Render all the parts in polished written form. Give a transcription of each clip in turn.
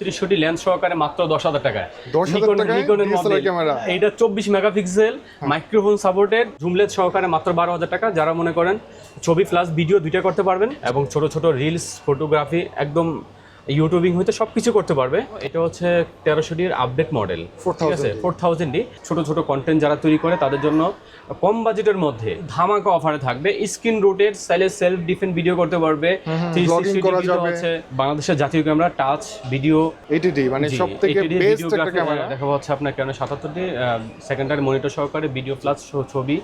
৩০টি লেন্স সহকারে মাত্র ১০,০০০ টাকায়। ১০,০০০ টাকায় নিকনের DSLR ক্যামেরা। এইটা ২৪ megapixel microphone supported zoom lens সহকারে মাত্র ১২,০০০ টাকা। যারা মনে করেন ছবি প্লাস ভিডিও দুইটা করতে পারবেন এবং ছোট ছোট রিলস ফটোগ্রাফি একদম ইউটিউবিং হইতে সবকিছু করতে পারবে। এটা হচ্ছে ১৩০০ডির আপডেট মডেল, ঠিক আছে 4000D। ছোট ছোট কন্টেন্ট যারা তৈরি করে তাদের জন্য কম বাজেটের মধ্যে ধামাকা অফারে থাকবে। স্ক্রিন রোটেট স্টাইলে সেলফ ডিফেন্ট ভিডিও করতে পারবে, 360 ডিগ্রি হচ্ছে বাংলাদেশের জাতীয় ক্যামেরা, টাচ ভিডিও এইচডি মানে সবথেকে বেস্ট একটা ক্যামেরা। দেখা হচ্ছে আপনার কেন 77D সেকেন্ডারি মনিটর সহকারে ভিডিও প্লাস ছবি,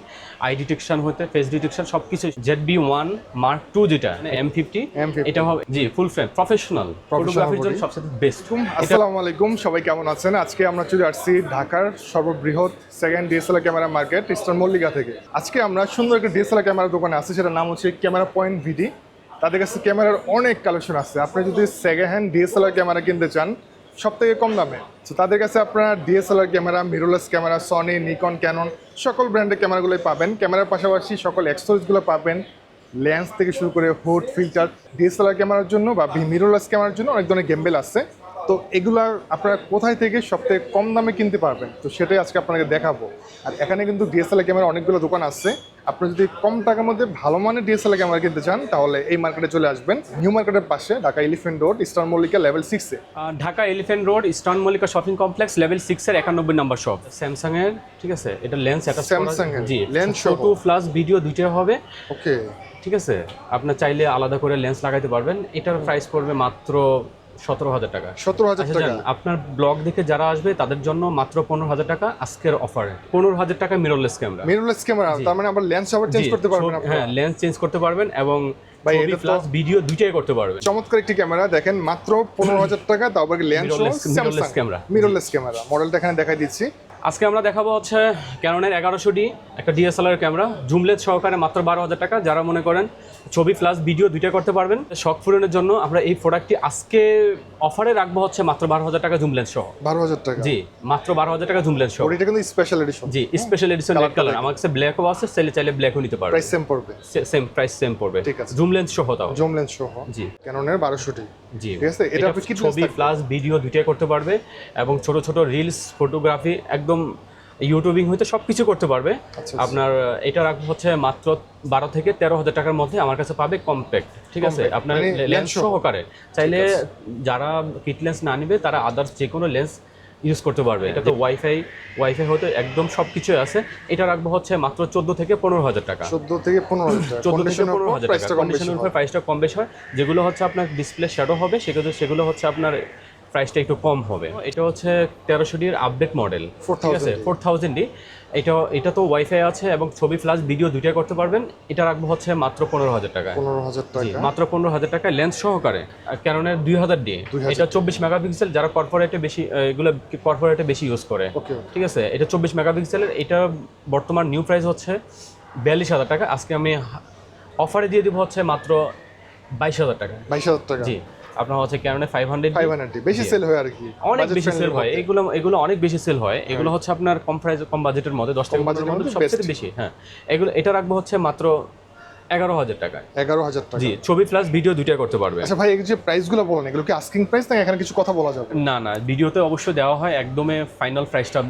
আই ডিটেকশন হতে ফেস ডিটেকশন সবকিছু। ZB1 Mark II যেটা M50 এটা হবে জি ফুল ফ্রেম প্রফেশনাল ফটোগ্রাফির জন্য সবচেয়ে বেস্ট। আসসালামু আলাইকুম, সবাই কেমন আছেন? আজকে আমরা চলে আসছি ঢাকার সর্ববৃহৎ second DSLR camera market eastern Mallika থেকে। আজকে আমরা সুন্দর একটা ডিএসএলআর ক্যামেরার দোকানে আছি, সেটার নাম হচ্ছে ক্যামেরা পয়েন্ট ভিডি। তাদের কাছে ক্যামেরার অনেক কালেকশন আছে। আপনি যদি সেকেন্ড হ্যান্ড ডিএসএলআর ক্যামেরা কিনতে চান সব থেকে কম দামে, তো তাদের কাছে আপনারা DSLR camera, mirrorless camera, Sony, Nikon, Canon সকল ব্র্যান্ডের ক্যামেরাগুলোই পাবেন। ক্যামেরার পাশাপাশি সকল অ্যাক্সেসরিজগুলো পাবেন, লেন্স থেকে শুরু করে হুড, ফিল্টার। ডিএসএলআর ক্যামেরার জন্য বা মিররলেস ক্যামেরার জন্য অনেক ধরনের গেমবেল আছে। তো এগুলা আপনারা কোথায় থেকে সবথেকে কম দামে কিনতে পারবেন, তো সেটাই আজকে আপনাকে দেখাবো। আর এখানে কিন্তু ডিএসএলআর ক্যামেরা অনেকগুলো দোকান আছে। আপনি যদি কম টাকার মধ্যে ভালো মানের ডিএসএলআর ক্যামেরা কিনতে চান তাহলে এই মার্কেটে চলে আসবেন, নিউ মার্কেটের পাশে, Dhaka elephant road, eastern Mallika level 6-এ। Dhaka elephant road eastern Mallika shopping complex level 6-এর 91 নম্বর শপ। স্যামসাং এর, ঠিক আছে, এটা লেন্স এটা স্যামসাং এর G lens photo plus video দুইটা হবে। ওকে, ঠিক আছে, আপনার চাইলে আলাদা করে লেন্স লাগাইতে পারবেন। এটার প্রাইস পড়বে মাত্র ১৭,০০০ টাকা। ১৭,০০০ টাকা। আপনার ব্লগ দেখে যারা আসবে তাদের জন্য মাত্র ১৫,০০০ টাকা আজকের অফারে। ১৫,০০০ টাকা মিররলেস ক্যামেরা। মিররলেস ক্যামেরা তার মানে আবার লেন্স আবার চেঞ্জ করতে পারবেন আপনারা? হ্যাঁ, লেন্স চেঞ্জ করতে পারবেন এবং ভাই ছবি এটা প্লাস ভিডিও দুইটাই করতে পারবেন। চমৎকার একটি ক্যামেরা, দেখেন মাত্র 15,০০০ টাকা, তারপর lens mirrorless camera. Mirrorless camera মডেলটা এখানে দেখাই দিচ্ছি। আজকে আমরা দেখাবো হচ্ছে ক্যাননের 1100D একটা ডিএসএলআর ক্যামেরা জুম লেন্স সহকারে মাত্র ১২,০০০ টাকা। যারা মনে করেন ছবি প্লাস ভিডিও দুইটা করতে পারবেন, শখ পূরণের জন্য আমরা এই প্রোডাক্টটি আজকে অফারে রাখবো হচ্ছে মাত্র ১২,০০০ টাকা জুম লেন্স সহ। ১২,০০০ টাকা? জি, মাত্র ১২,০০০ টাকা জুম লেন্স সহ। এটা কিন্তু স্পেশাল এডিশন। জি, স্পেশাল এডিশন রেড কালার। আমার কাছে ব্ল্যাকও আছে, চাইলে ব্ল্যাকও নিতে পারবেন। প্রাইস সেম পড়বে? সেম প্রাইস সেম পড়বে, ঠিক আছে। জুম লেন্স সহ তাও। জুম লেন্স সহ জি, ক্যাননের 1200টি। জি, ঠিক আছে। এটা আপনি কি ছবি প্লাস ভিডিও দুইটাই করতে পারবে এবং ছোট ছোট রিলস ফটোগ্রাফি একদম ইউটিউবিং হইতে সবকিছু করতে পারবে। আপনার এটা রাখবো হচ্ছে মাত্র ১২ থেকে ১৩,০০০ টাকার মধ্যে আমার কাছে পাবে কম্প্যাক্ট। ঠিক আছে, আপনার লেন্স সহকারে। চাইলে যারা কিট লেন্স না নিবে তারা আদার্স যে কোনো লেন্স ইউজ করতে পারবে। এটা তো ওয়াইফাই হতে একদম সবকিছু আছে। এটা রাখবো হচ্ছে মাত্র ১৪ থেকে ১৫,০০০ টাকা। ১৪ থেকে ১৫,০০০ টাকা। ১৪ থেকে ১৫,০০০ টাকা। কন্ডিশনের উপর প্রাইসটা কম বেশি হয়। যেগুলো হচ্ছে আপনার ডিসপ্লে শ্যাডো হবে সেগুলো হচ্ছে আপনার প্রাইসটা একটু কম হবে। এটা হচ্ছে ১৩০০ডির আপডেট মডেল, ঠিক আছে 4000D। এটা তো ওয়াইফাই আছে এবং ছবি প্লাস ভিডিও দুইটাই করতে পারবেন। এটা রাখবো হচ্ছে মাত্র ১৫,০০০ টাকা। ১৫,০০০ টাকা মাত্র ১৫,০০০ টাকায় লেন্স সহকারে। ক্যাননের 2000D, এটা ২৪ মেগাপিক্সেল। যারা কর্পোরেটে বেশি এগুলো কর্পোরেটে বেশি ইউজ করে, ঠিক আছে, এটা ২৪ মেগাপিক্সেলের। এটা বর্তমান নিউ প্রাইস হচ্ছে ৪২,০০০ টাকা। আজকে আমি অফারে দিয়ে দিব হচ্ছে মাত্র ২২,০০০ টাকা। ২২,০০০ টাকা। জি, আপনার হচ্ছে ক্যাননের 500D বেশি সেল হয় আর কি, অনেক বেশি সেল হয়। এগুলো অনেক বেশি সেল হয়। এগুলো হচ্ছে আপনার কম বাজেটের মধ্যে ১০ টাকার মধ্যে সবচেয়ে বেশি। হ্যাঁ, এটা রাখবো হচ্ছে মাত্র ১১,০০০ টাকা। ১১,০০০ টাকা। জি, ছবি প্লাস ভিডিও দুইটা করতে পারবে। আচ্ছা ভাই, এই যে প্রাইসগুলো বলেন এগুলো কি আস্কিং প্রাইস না এখানে কিছু কথা বলা যাবে? না, ভিডিওতে অবশ্যই দেওয়া হয়, একদমই ফাইনাল প্রাইসটা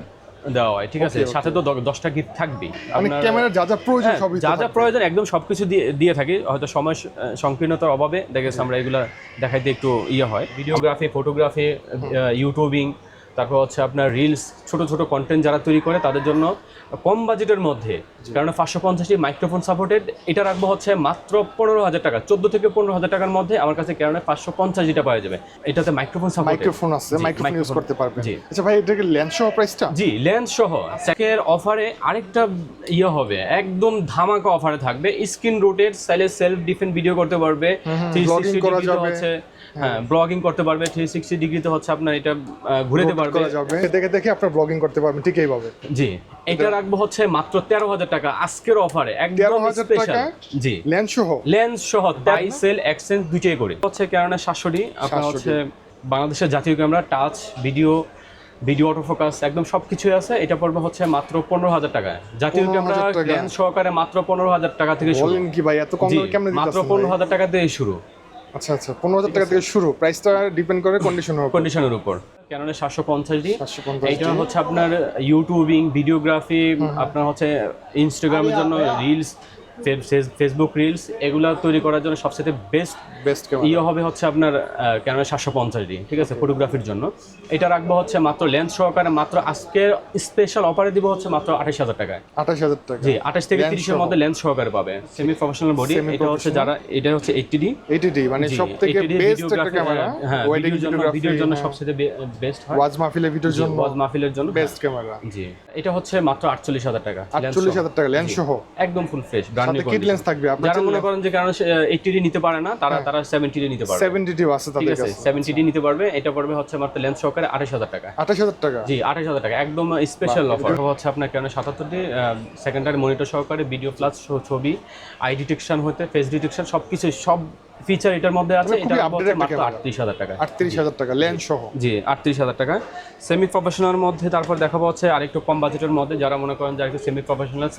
দেওয়া হয়, ঠিক আছে। সাথে তো 10টা গিফট থাকবেই। আপনার ক্যামেরার যা যা প্রয়োজন সবই যা প্রয়োজন একদম সবকিছু দিয়ে থাকি। হয়তো সময় সংকীর্ণতার অভাবে দেখেছি আমরা এগুলো দেখাইতে একটু হয়। ভিডিওগ্রাফি, ফটোগ্রাফি, ইউটিউবিং, তারপর হচ্ছে আপনার রিলস, ছোট ছোট কন্টেন্ট যারা তৈরি করে তাদের জন্য কম বাজেটের মধ্যে, কারণ ৫৫০টি মাইক্রোফোন সাপোর্টেড। এটা রাখবো হচ্ছে মাত্র ১৫,০০০ টাকা। ১৪ থেকে ১৫,০০০ টাকার মধ্যে আমার কাছে কারণে ৫৫০টা পাওয়া যাবে। এটাতে মাইক্রোফোন আছে, মাইক্রোফোন ইউজ করতে পারবেন। আচ্ছা ভাই, এটা কি লেন্স সহ প্রাইসটা? জি, লেন্স সহ। সেকের অফারে আরেকটা হবে, একদম ধামাকা অফারে থাকবে। স্ক্রিন রোটেট স্টাইলে সেলফ ডিফেন্ট ভিডিও করতে পারবে, 360 করা ডিগ্রি যাবে। হচ্ছে, হ্যাঁ, ব্লগিং করতে পারবে। 360 ডিগ্রিতে হচ্ছে আপনার এটা ঘুরেতে পারবে, দেখে আপনার ব্লগিং করতে পারবেন, ঠিকই পাবে। জি, এটা রাখবো হচ্ছে মাত্র ১৩,০০০ টাকা আজকের অফারে, একদম স্পেশাল। জি, লেন্স সহ তাই সেল এক্সচেঞ্জ দুইটাই করি। হচ্ছে ক্যাননের ৭০০D, আপনার হচ্ছে বাংলাদেশের জাতীয় ক্যামেরা, টাচ ভিডিও অটোফোকাস একদম সবকিছুই আছে। এটা পড়বে হচ্ছে মাত্র ১৫,০০০ টাকা। জাতীয় ক্যামেরা লেন্স সহকারে মাত্র ১৫,০০০ টাকা থেকে শুরু। বলেন কি ভাই, এত কম দামে কেমনে দিতেছেন? মাত্র ১৫,০০০ টাকা দিয়ে শুরু। আচ্ছা আচ্ছা, 15,000 টাকা থেকে শুরু। প্রাইসটা ডিপেন্ড করে কন্ডিশনের উপর। ক্যাননের 750D 750D এইটা হচ্ছে আপনার ইউটিউবিং, ভিডিওগ্রাফি, আপনার হচ্ছে ইনস্টাগ্রামের জন্য রিলস, ফেসবুক রিলস এগুলা তৈরি করার জন্য সবচেয়ে বেস্ট ক্যামেরা। ইয়ে হবে হচ্ছে আপনার ক্যাননের 750D, ঠিক আছে, ফটোগ্রাফির জন্য। এটা রাখবো হচ্ছে মাত্র লেন্স সহকারে, মাত্র আজকে স্পেশাল অফারে দিব হচ্ছে মাত্র 28,000 টাকায়। 28,000 টাকা। জি, 28 থেকে 30-এর মধ্যে লেন্স সহকারে পাবে। Semi professional body. এটা হচ্ছে যারা, এটা হচ্ছে 80D 80D মানে সবথেকে বেস্ট একটা ক্যামেরা। হ্যাঁ, ভিডিওর জন্য সবচেয়ে বেস্ট হয়। ওয়াজ মাহফিলের ভিডিওর জন্য, ওয়াজ মাহফিলের জন্য বেস্ট ক্যামেরা। জি, এটা হচ্ছে মাত্র 48,000 টাকা। 48,000 টাকা লেন্স সহ, একদম full fresh brand new. Kit lens থাকবে। আপনারা যারা মনে করেন যে কারণ 80D নিতে পারে না, তারা 70D নিতে পারবে। 70D আছে ঠিক তাদের আছে, কাছে। 70D নিতে পারবে। এটা পড়বে হচ্ছে মাত্র লেন্স সহকারে 28,000 টাকা। 28,000 টাকা। জি, 28,000 টাকা, একদম স্পেশাল অফার। হচ্ছে আপনার কেন 77D সেকেন্ডারি মনিটর সহকারে ভিডিও প্লাস ছবি, আই ডিটেকশন হতে ফেস ডিটেকশন সবকিছু, সব ফিচার এটার মধ্যে আছে। এটা হচ্ছে মাত্র 38,000 টাকা। 38,000 টাকা লেন্স সহ। জি, 38,000 টাকা। সেমি প্রফেশনাল মধ্যে তারপর দেখাবো হচ্ছে আরেকটু কম বাজেটের মধ্যে, যারা মনে করেন যারা একটু সেমি প্রফেশনাল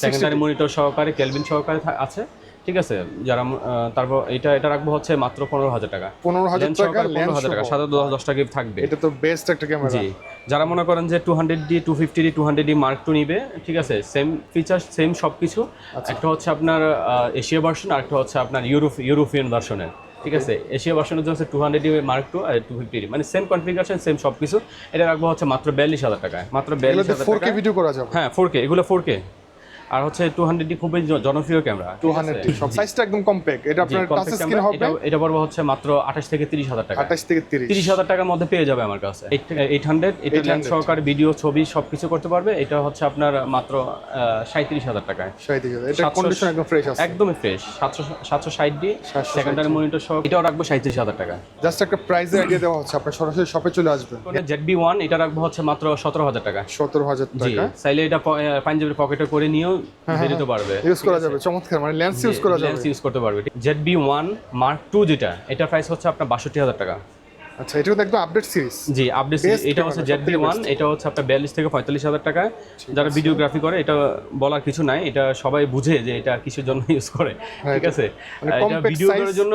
সেকেন্ডারি মনিটর সহকারে কেলভিন সহকারে আছে, ঠিক আছে, যারা তারপর এটা রাখবো হচ্ছে মাত্র 15,000 টাকা। 15,000 টাকা লেন্স 15,000 টাকা, সাথে 10 টাকা থাকবে। এটা তো বেস্ট একটা ক্যামেরা। জি, যারা মনে করেন যে 200D 250D 200D Mark II নিবে, ঠিক আছে, সেম ফিচার সেম সবকিছু। একটা হচ্ছে আপনার এশিয়া ভার্সন, আর একটা হচ্ছে আপনার ইউরোপিয়ান ভার্সনের, ঠিক আছে। এশিয়া ভার্সনের জন্য হচ্ছে 200D Mark II আর 250D, মানে সেম কনফিগারেশন সেম সবকিছু। এটা রাখবো হচ্ছে মাত্র 42,000 টাকায়। মাত্র 42,000 টাকা। 4K ভিডিও করা যাবে। হ্যাঁ, 4K, এগুলো 4K। আর হচ্ছে 200D খুবই জনপ্রিয় ক্যামেরা। 200D সব সাইজটা একদম কম্প্যাক্ট। এটা আপনার টাচ স্ক্রিন হবে। এটা পড়বে হচ্ছে মাত্র 28 থেকে 30,000 টাকা। 28 থেকে 30। 30,000 টাকার মধ্যে পেয়ে যাবে আমার কাছে। 800 এটা লেন্স সহকারে ভিডিও ছবি সবকিছু করতে পারবে। এটা হচ্ছে আপনার মাত্র 37,000 টাকায়। 37,000। এটা কন্ডিশন একদম ফ্রেশ আছে। একদমই ফ্রেশ। 760D সেকেন্ডারি মনিটর সহ এটাও রাখবো 37,000 টাকা। জাস্ট একটা প্রাইসের আইডিয়া দেওয়া হচ্ছে, আপনারা সরাসরি শপে চলে আসবেন। ZB-1 এটা রাখবো হচ্ছে মাত্র 17,000 টাকা। 17,000 জি, টাকা। চাইলে এটা পাঞ্জাবের পকেটে করে নিয়েও বেরোতে পারবে, ইউজ করা যাবে। চমৎকার, মানে লেন্স ইউজ করা যাবে। লেন্স ইউজ করতে পারবে। ZB-1 Mark II যেটা, এটা প্রাইস হচ্ছে আপনার 62,000 টাকা। আচ্ছা, এটা তো একদম আপডেট সিরিজ। জি, আপডেট। এটা হচ্ছে ZB-1, এটা হচ্ছে আপনার 42 থেকে 45,000 টাকা। যারা ভিডিওগ্রাফি করে, এটা বলার কিছু নাই, এটা সবাই বুঝে যে এটা কিসের জন্য ইউজ করে, ঠিক আছে। এটা ভিডিও করার জন্য,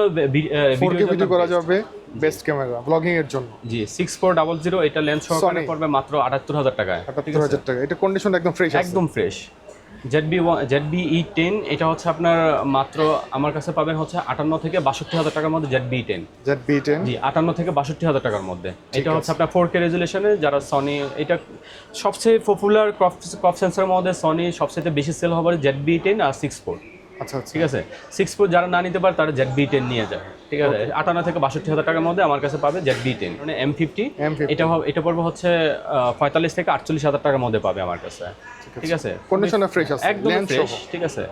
4K ভিডিও করা যাবে, বেস্ট ক্যামেরা ব্লগিং এর জন্য। জি, 6400 এটা লেন্স সহকারে পড়বে মাত্র 78,000 টাকায়। 78,000 টাকা। এটা কন্ডিশন একদম ফ্রেশ আছে। একদম ফ্রেশ। ZB-E10 এটা হচ্ছে আপনার মাত্র আমার কাছে পাবেন হচ্ছে 58 থেকে 62,000 টাকার মধ্যে। ZB-10 জি, 58 থেকে 62,000 টাকার মধ্যে। এটা হচ্ছে আপনার 4K রেজুলেশনে। যারা সনি, এটা সবচেয়ে পপুলার ক্রপ সেন্সরের মধ্যে সনি সবচেয়ে বেশি সেল হবে ZB-10 আর 6.4। আচ্ছা আচ্ছা, ঠিক আছে, 6.4 যারা না নিতে পারে তারা ZB-10 নিয়ে যায়, ঠিক আছে। 58 থেকে 62,000 টাকার মধ্যে আমার কাছে পাবে ZB-10। মানে M50 এটা পড়বে হচ্ছে 45 থেকে 48,000 টাকার মধ্যে পাবে আমার কাছে, ঠিক আছে। কন্ডিশন ফ্রেশ আছে, একদম ফ্রেশ, ঠিক আছে।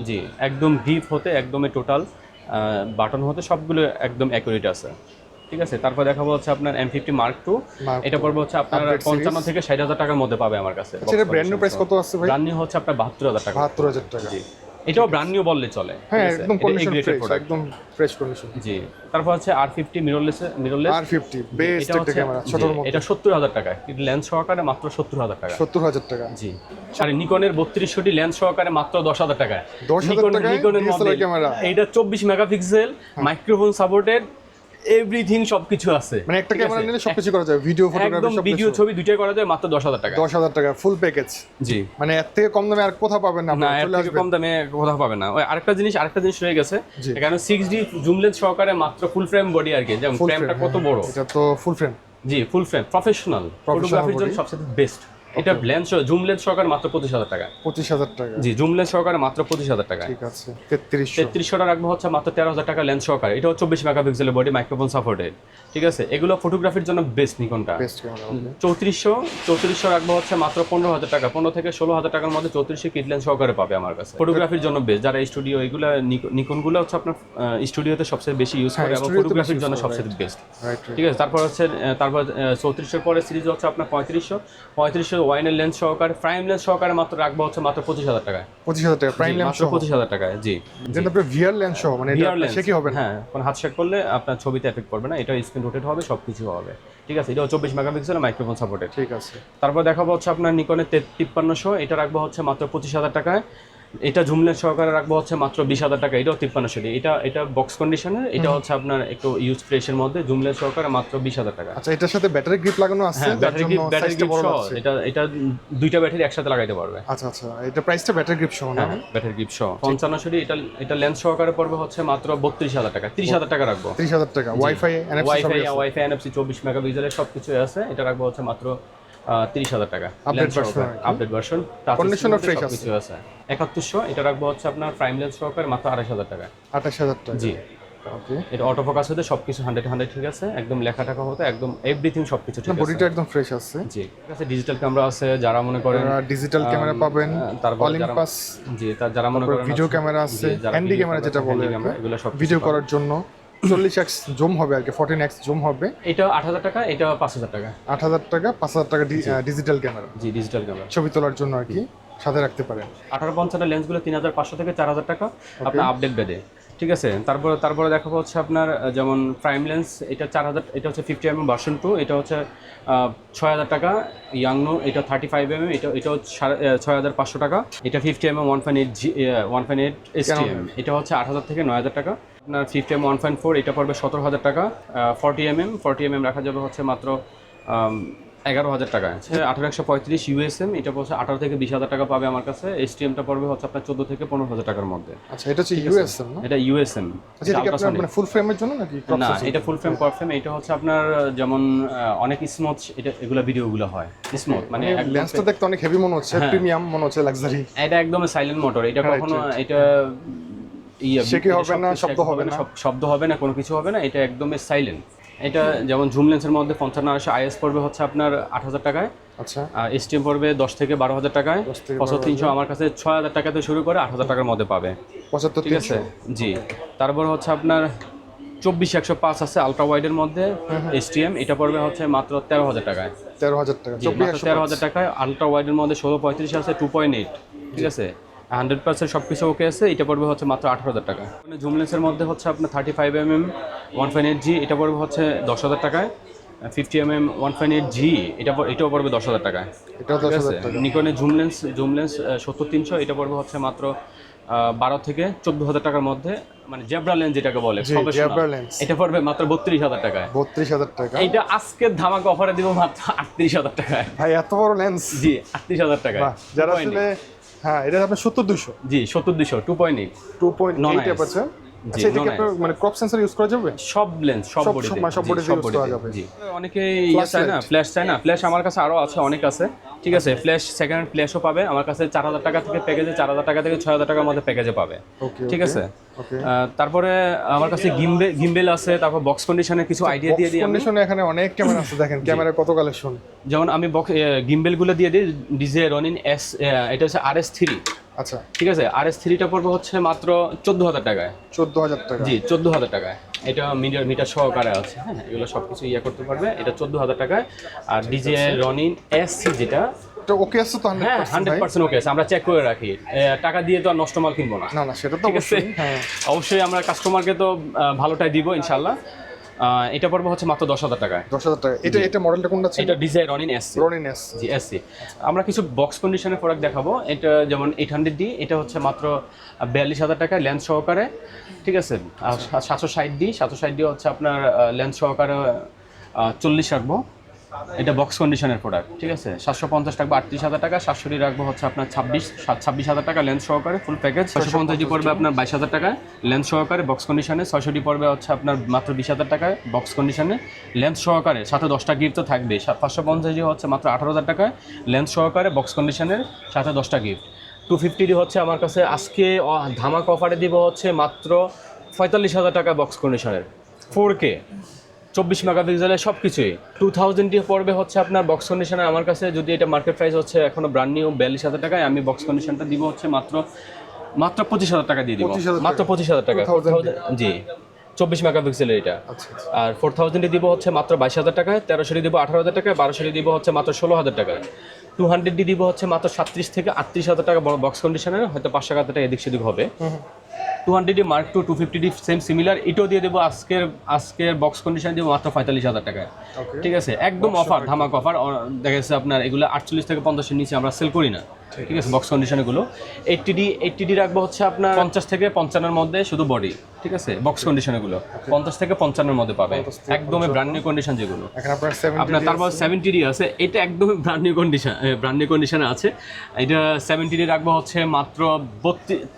জি, একদম গ্রিপ হতে একদমই টোটাল বাটন হতে সবগুলো একদম অ্যাকুরেট আছে, ঠিক আছে। তারপর দেখাবো হচ্ছে আপনার M50 Mark II। এটা পড়বে হচ্ছে আপনার 55 থেকে 60,000 টাকার মধ্যে পাবে আমার কাছে। এটা ব্র্যান্ড নিউ প্রাইস কত আছে ভাই? ব্র্যান্ড নিউ হচ্ছে আপনার 72,000 টাকা। 72,000 টাকা। জি, এটাও ব্র্যান্ড নিউ বললে চলে। হ্যাঁ, একদম কন্ডিশন ফ্রেশ, একদম ফ্রেশ কন্ডিশন। জি, তারপর হচ্ছে R50 মিররলেস। R50 বেস্ট একটা ক্যামেরা, ছোটর মধ্যে। এটা 70,000 টাকা, কিন্তু লেন্স সহকারে মাত্র 70,000 টাকা। 70,000 টাকা। জি, আর নিকনের 3200 লেন্স সহকারে মাত্র 10,000 টাকা। 10,000 টাকা নিকনের DSLR ক্যামেরা। এটা 24 মেগাপিক্সেল, মাইক্রোফোন সাপোর্টেড, এভরিথিং সবকিছু আছে। মানে একটা ক্যামেরা নিলে সবকিছু করা যায়, ভিডিও ফটোগ্রাফি একদম সব ভিডিও ছবি দুইটাই করা যায় মাত্র 10,000 টাকা। 10,000 টাকা ফুল প্যাকেজ। জি, মানে এর থেকে কম দামে আর কোথাও পাবেন না, না, আপনারা এর চলে থেকে আসবেন। কম দামে কোথাও পাবেন না। ওই আরেকটা জিনিস রয়ে গেছে, জি। এখানে 6D জুম লেন্স সহকারে মাত্র ফুল ফ্রেম বডি আর কি, যেমন Full ফ্রেমটা frame, কত বড়। এটা তো ফুল ফ্রেম। জি, ফুল ফ্রেম প্রফেশনাল ফটোগ্রাফির জন্য body। সবচেয়ে বেস্ট। এটা লেন্স জুম লেন্স সহকারে মাত্র 25,000 টাকা। 25,000 টাকা। জি, জুম লেন্স সহকারে মাত্র 25,000 টাকা। ঠিক আছে, 3300। 3300 রাখবো হচ্ছে মাত্র 13,000 টাকা লেন্স সহকারে। এটাও 24 মেগাপিক্সেলের বডি, মাইক্রোফোন সাপোর্টেড, ঠিক আছে। এগুলো ফটোগ্রাফির জন্য বেস্ট নিকনটা। Best camera. 3400 রাখবো হচ্ছে মাত্র 15,000 টাকা। 15 থেকে 16,000 টাকার মধ্যে 3400 কিট লেন্স সহকারে পাবে আমার কাছে। ফটোগ্রাফির জন্য বেস্ট, যারা স্টুডিও এগুলো নিকনগুলো হচ্ছে আপনার স্টুডিওতে সবচেয়ে বেশি ইউজ করে এবং studio তে ফটোগ্রাফির বেশি জন্য use সবচেয়ে করে, বেস্ট, রাইট। ঠিক আছে। তারপর 3400 পরে সিরিজ হচ্ছে আপনার 3500 ওয়াইনের লেন্স সহকারে, প্রাইম লেন্স সহকারে মাত্র রাখবো হচ্ছে মাত্র 25,000 টাকা। 25,000 টাকা প্রাইম লেন্স মাত্র 25,000 টাকায়। জি, যেন আপনার ভিআর লেন্স সহ, মানে এটা সে কি হবে না। হ্যাঁ, কোন হাত শেক করলে আপনার ছবিতে এফেক্ট করবে না। এটা স্ক্রিন রোটেট হবে, সবকিছু হবে, ঠিক আছে। এটাও 24 মেগাপিক্সেল, মাইক্রোফোন সাপোর্টেড। ঠিক আছে। তারপর দেখাবো হচ্ছে আপনার নিকনের 5300, এটা রাখবো হচ্ছে মাত্র 25,000 টাকায়। এটা জুম লেন্স সহকারে রাখবো হচ্ছে মাত্র 20,000 টাকা, এটাও 5300 এটা বক্স কন্ডিশনের, এটা হচ্ছে আপনার একটু ইউজ ফ্রেশের মধ্যে জুম লেন্স সহকারে মাত্র 20,000 টাকা। আচ্ছা, এটার সাথে ব্যাটারি গ্রিপ লাগানো আছে, হ্যাঁ, যার জন্য ব্যাটারি সাইজটা বড় সহ লাগছে। এটা দুইটা ব্যাটারি একসাথে লাগাইতে পারবে। আচ্ছা আচ্ছা, এটা প্রাইসটা ব্যাটারি গ্রিপ সহ না? হ্যাঁ, ব্যাটারি গ্রিপ সহ 5500। এটা লেন্স সহকারে পড়বে হচ্ছে মাত্র 32,000 টাকা, 30,000 টাকা রাখবো। 30,000 টাকা। ওয়াইফাই ওয়াইফাই এনএফসি 24 মেগাপিক্সেলের সবকিছু আছে, এটা রাখবো হচ্ছে মাত্র 30,000 টাকা। Update version, update version, conditioner fresh আছে, কিছু আছে। 7100 এটা রাখবো হচ্ছে আপনার প্রাইম লেন্স সহকারে মাত্র 28,000 টাকা। 28,000 টাকা। জি, ওকে। এটা অটো ফোকাস হতে সবকিছু 100 ঠিক আছে, একদম লেখা টাকা হতে একদম এভরিথিং সবকিছু ঠিক আছে। বডিটা একদম ফ্রেশ আছে। জি, ঠিক আছে। ডিজিটাল ক্যামেরা আছে, যারা মনে করেন ডিজিটাল ক্যামেরা পাবেন, তারপর অলিম্পাস। জি, যারা মনে করেন ভিডিও ক্যামেরা আছে, হ্যান্ডি ক্যামেরা যেটা বলে, এগুলো সব ভিডিও করার জন্য 40x জুম হবে আর কি, 14x জুম হবে। এটা 8,000 টাকা, এটা 5,000 টাকা। 8,000 টাকা, 5,000 টাকা ডিজিটাল ক্যামেরা, জি, ডিজিটাল ক্যামেরা ছবি তোলার জন্য আর কি সাথে রাখতে পারেন। 1850 লেন্সগুলো 3,500 থেকে 4,000 টাকা আপনার আপডেট বেদে, ঠিক আছে। তারপরে দেখাবো হচ্ছে আপনার যেমন প্রাইম লেন্স, এটা 4,000, এটা হচ্ছে 50mm ভার্সন 2, এটা হচ্ছে 6,000 টাকা। ইয়াংনো এটা 35mm, এটা হচ্ছে 6,500 টাকা। এটা 50mm 1.8 STM, এটা হচ্ছে 8,000 থেকে 9,000 টাকা। আপনার 50mm 1.4 এটা পড়বে 17,000 টাকা। 40mm রাখা যাবে হচ্ছে মাত্র 11,000 টাকা। 1835 USM, এটা পড়ছে 18 থেকে 20,000 টাকা পাবে আমার কাছে। STMটা পড়বে হচ্ছে আপনার 14 থেকে 15,000 টাকার মধ্যে। আচ্ছা, এটা হচ্ছে ইউএসএম না? এটা USM। আচ্ছা, এটা কি আপনার মানে ফুল ফ্রেমের জন্য নাকি? না, এটা ফুল ফ্রেম কর ফ্রেম। এটা হচ্ছে আপনার যেমন অনেক স্মুথ, এগুলা ভিডিওগুলো হয় স্মুথ, মানে লেন্সটা দেখতে অনেক হেভি মনে হচ্ছে, প্রিমিয়াম মনে হচ্ছে, লাক্সারি। এটা একদম সাইলেন্ট মোটর, এটা কখনো এটা শেকি হবে না, শব্দ হবে না, শব্দ হবে না, কোনো কিছু হবে না, এটা একদমই সাইলেন্ট। এটা যেমন জুম লেন্সের মধ্যে 55 IS পড়বে হচ্ছে আপনার 8,000 টাকায়। আচ্ছা, আর STM পড়বে 10 থেকে 12,000 টাকায়। 7500 আমার কাছে 6,000 টাকা থেকে শুরু করে 8,000 টাকার মধ্যে পাবে, 75, ঠিক আছে। জি, তারপর হচ্ছে আপনার 24-105 আছে আলট্রা ওয়াইডের মধ্যে STM, এটা পড়বে হচ্ছে মাত্র 13,000 টাকায়। 13,000 টাকা, 13,000 টাকায়। আলট্রা ওয়াইডের মধ্যে 16-35 আছে 2.8, ঠিক আছে, 100% সব কিছু ওকে আছে, এটা পড়বে হচ্ছে মাত্র 18,000 টাকা। জুম লেন্সের মধ্যে হচ্ছে আপনার 35mm 1.8G, এটা পড়বে হচ্ছে 10,000 টাকায়। 50mm 1.8G, এটাও পড়বে 10,000 টাকায়, এটাও ঠিক আছে। 10,000 টাকা। নিকনের জুম লেন্স 70-300, এটা পড়বে হচ্ছে মাত্র 12 থেকে 14,000 টাকার মধ্যে, মানে জেব্রা লেন্স যেটাকে বলে, জেব্রা লেন্স, এটা পড়বে মাত্র 32,000 টাকায়। 32,000 টাকা। এটা আজকের ধামাকা অফারে দিব মাত্র 38,000 টাকায়। ভাই এত বড় লেন্স! জি, 38,000 টাকায়। যারা আসলে, হ্যাঁ, এটা আপনার 70-200। জি, 70-200 2.8 2.8 আছে। আচ্ছা, এটা কি আপনার মানে ক্রপ সেন্সর ইউজ করা যাবে? সব লেন্স সব বডিতে ইউজ করা যাবে। জি, অনেকে চায় না, ফ্ল্যাশ চায় না। ফ্ল্যাশ আমার কাছে আরো আছে, অনেক আছে, ঠিক আছে। ফ্ল্যাশ সেকেন্ড হ্যান্ড ফ্ল্যাশও পাবে আমার কাছে 4,000 টাকা থেকে প্যাকেজে, 4,000 টাকা থেকে 6,000 টাকার মধ্যে প্যাকেজে পাবে, ঠিক আছে। তারপরে আমার কাছে গিম্বেল আছে, তারপর বক্স কন্ডিশনের কিছু আইডিয়া দিয়ে দিই। কন্ডিশনে এখানে অনেক ক্যামেরা আছে, দেখেন ক্যামেরা কত কালেকশন। যেমন আমি গিম্বেলগুলো দিয়ে দিই। ডিজে রনিন S, এটা হচ্ছে RS3। আচ্ছা, ঠিক আছে। RS3টা পড়বে হচ্ছে মাত্র 14,000 টাকায়। 14,000 টাকা। জি, 14,000 টাকায়। এটা মিটার সহকারে আছে, হ্যাঁ, এগুলো সব কিছু করতে পারবে। এটা 14,000 টাকায়। আর ডিজে রনিন SC যেটা, এটা ওকে আছে তো? হ্যাঁ, 100% ওকে আছে, আমরা চেক করে রাখি। টাকা দিয়ে তো আর নষ্ট মাল কিনবো না। না না, সেটা তো অবশ্যই। হ্যাঁ, অবশ্যই আমরা কাস্টমারকে তো ভালোটাই দিব ইনশাল্লাহ। এটা পড়বে হচ্ছে মাত্র 10,000 টাকায়। 10,000 টাকা। এটা মডেলটা কোনটা ছিল? এটা ডিজাই রনিন SC। রনিন S, জি, SC। আমরা কিছু বক্স কন্ডিশনের প্রোডাক্ট দেখাবো। এটা যেমন 800D, এটা হচ্ছে মাত্র 42,000 টাকা লেন্স সহকারে, ঠিক আছে। আর 760D হচ্ছে আপনার লেন্স সহকারে 40 রাখবো। এটা বক্স কন্ডিশনের প্রোডাক্ট, ঠিক আছে। 750 টাকা 38,000 টাকা। 700D রাখবো হচ্ছে আপনার 26,000 টাকা লেন্স সহকারে ফুল প্যাকেজ। 650D পড়বে আপনার 22,000 টাকায় লেন্স সহকারে বক্স কন্ডিশনে। 600D পড়বে হচ্ছে আপনার মাত্র 20,000 টাকায় বক্স কন্ডিশনে লেন্স সহকারে, সাথে 10টা গিফট তো থাকবে। 550D হচ্ছে মাত্র 18,000 টাকায় লেন্স সহকারে বক্স কন্ডিশনের, সাথে 10টা গিফট। 250D হচ্ছে আমার কাছে আজকে ধামাকা অফারে দিব হচ্ছে মাত্র 45,000 টাকা বক্স কন্ডিশনের 4K 24 মেগাপিক্সেলের সব কিছুই। 2000D পড়বে হচ্ছে আপনার বক্স কন্ডিশনে আমার কাছে। যদি এটা মার্কেট প্রাইস হচ্ছে এখনো ব্র্যান্ড নিউ 42,000 টাকায়, আমি বক্স কন্ডিশনটা দিব হচ্ছে মাত্র 25,000 টাকা দিয়ে দিব, মাত্র 25,000 টাকা। জি, 24 মেগাপিক্সেলের এটা। আর 4000D দিব হচ্ছে মাত্র 22,000 টাকায়। 1300D দিব 18,000 টাকায়। 1200D দিব হচ্ছে মাত্র 16,000 টাকায়। 200D দিব হচ্ছে মাত্র 37 থেকে 38,000 টাকা বড় বক্স কন্ডিশনের, হয়তো 500 টাকা এদিক সেদিক হবে। 200D Mark II 250D same similar, এটাও দিয়ে দেবো আজকের বক্স কন্ডিশন দেবো মাত্র 45,000 টাকায়। ঠিক আছে, একদম অফার, ধামাক অফার। দেখা যাচ্ছে আপনার এগুলো 48 থেকে 50-এর নিচে আমরা সেল করি না। ঠিক আছে, বক্স কন্ডিশন এগুলো 80D রাখবো হচ্ছে আপনার 50 থেকে 55-এর মধ্যে শুধু বডি। ঠিক আছে, বক্স কন্ডিশন এগুলো 50 থেকে 55-এর মধ্যে পাবে, একদমই ব্র্যান্ড নিউ কন্ডিশন যেগুলো। আপনার তারপর 70D আছে, এটা একদমই ব্র্যান্ড নিউ কন্ডিশনে আছে। এটা 70D রাখবো হচ্ছে মাত্র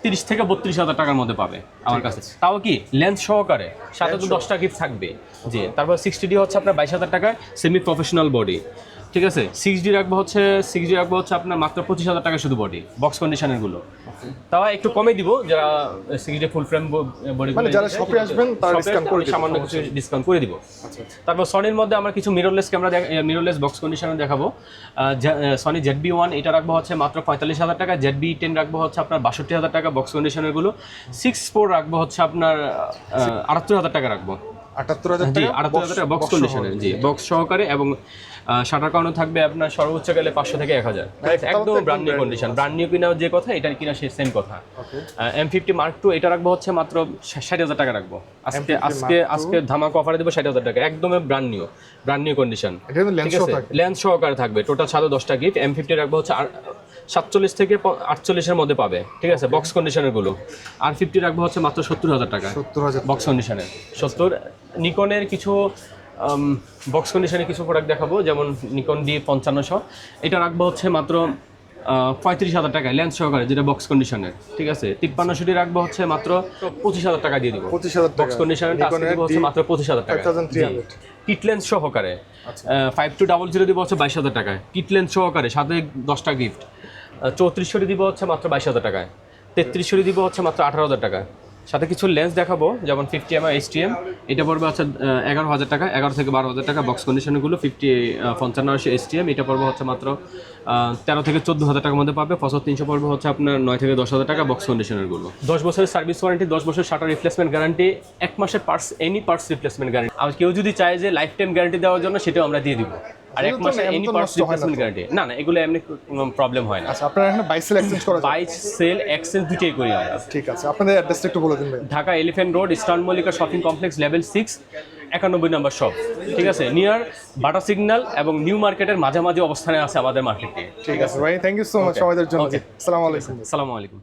30 থেকে 32,000 টাকার মধ্যে পাবে আমার কাছে, তাও কি লেন্স সহকারে, সাথে তো 10টা গিফট থাকবে। জি, তারপর 60D হচ্ছে আপনার 22,000 টাকায় সেমি প্রফেশনাল বডি। ঠিক আছে, 6D রাখবো হচ্ছে আপনার মাত্র 25,000 টাকা শুধু বডি, বক্স কন্ডিশনের গুলো। তাও একটু কমে দিব, যারা 6D ফুল ফ্রেম বডি মানে যারা শপে আসবেন তারা ডিসকাউন্ট করে দিব, সামান্য কিছু ডিসকাউন্ট করে দিব। তারপর সনির মধ্যে আমরা কিছু মিররলেস ক্যামেরা, মিররলেস বক্স কন্ডিশনে দেখাবো। সনি ZB-1 এটা রাখবো হচ্ছে মাত্র 45,000 টাকা, ZB-10 রাখবো হচ্ছে আপনার 62,000 টাকা বক্স কন্ডিশনের গুলো, 6.4 রাখবো হচ্ছে আপনার 78,000 টাকা রাখবো। 78,000 টাকা বক্স কন্ডিশনের, জি বক্স সহকারে, এবং শাটার কাউন্ট থাকবে আপনার সর্বোচ্চ গেলে 500 থেকে 1000। একদম brand new condition, brand new কিনা যে কথা, এটা কিনা সেই সেম কথা। M50 Mark II এটা রাখবো হচ্ছে মাত্র 60,000 টাকা রাখবো আজকে ধামাকা অফারে দেবো 60,000 টাকা, একদম ব্র্যান্ড নিউ কন্ডিশন। ঠিক আছে, লেন্স সহকারে থাকবে, টোটাল 10টা গিফট। M50 রাখবো হচ্ছে 47 থেকে 48-এর মধ্যে পাবে। ঠিক আছে, বক্স কন্ডিশনের গুলো। R50 রাখবো হচ্ছে মাত্র 70,000 টাকা বক্স কন্ডিশনের। 70 নিকনের কিছু বক্স কন্ডিশনের কিছু প্রোডাক্ট দেখাবো, যেমন নিকন D5500, এটা রাখবো হচ্ছে মাত্র 35,000 টাকায় লেন্স সহকারে, যেটা বক্স কন্ডিশনের। ঠিক আছে, 5300D রাখবো হচ্ছে মাত্র 25,000 টাকা দিয়ে দিব, 25,000 বক্স কন্ডিশনের হচ্ছে মাত্র 25,000 টাকা, কিট লেন্স সহকারে। 5200 দিব হচ্ছে 22,000 টাকায়, কিট লেন্স সহকারে, সাথে 10টা গিফট। 3400 দিব হচ্ছে মাত্র 22,000 টাকায়, 3300 দিব হচ্ছে মাত্র 18,000 টাকায়। সাথে কিছু লেন্স দেখাবো, যেমন 50mm HTM, এটা পড়বে হচ্ছে 11,000 টাকা, 11 থেকে 12,000 টাকা বক্স কন্ডিশনগুলো। 55 HTM এটা পড়বে হচ্ছে মাত্র 13 থেকে 14,000 টাকার মধ্যে পাবে। 300 পড়বে হচ্ছে আপনার 9 থেকে 10,000 টাকা বক্স কন্ডিশনেরগুলো। 10 বছরের সার্ভিস ওয়ারেন্টি, 10 বছর শাটার রিপ্লেসমেন্ট গ্যারান্টি, 1 মাসের এনি পার্টস রিপ্লেসমেন্ট গ্যারান্টি। আর কেউ যদি চায় যে লাইফ টাইম গ্যারান্টি দেওয়ার জন্য, সেটাও আমরা দিয়ে দিব। আর 1 মাসের এনি পার্টস রিপ্লেসমেন্ট গ্যারান্টি, না এগুলো এমনি কোনো প্রবলেম হয় না। আচ্ছা, আপনারা এখানে বাই সেল এক্সচেঞ্জ করা যায়? বাই সেল এক্সচেঞ্জ দুটোই করি আমরা। ঠিক আছে, আপনাদের অ্যাড্রেসটা একটু বলে দিন ভাই। Dhaka elephant road, eastern Mallika shopping complex, level 6, 91 নম্বর শপ। ঠিক আছে, নিয়ার বাটা সিগন্যাল এবং নিউ মার্কেটের মাঝামাঝি অবস্থানে আছে আমাদের মার্কেটটি। ঠিক আছে ভাই, থ্যাংক ইউ সো মাচ আমাদের জন্য। আসসালামু আলাইকুম। আসসালামু আলাইকুম।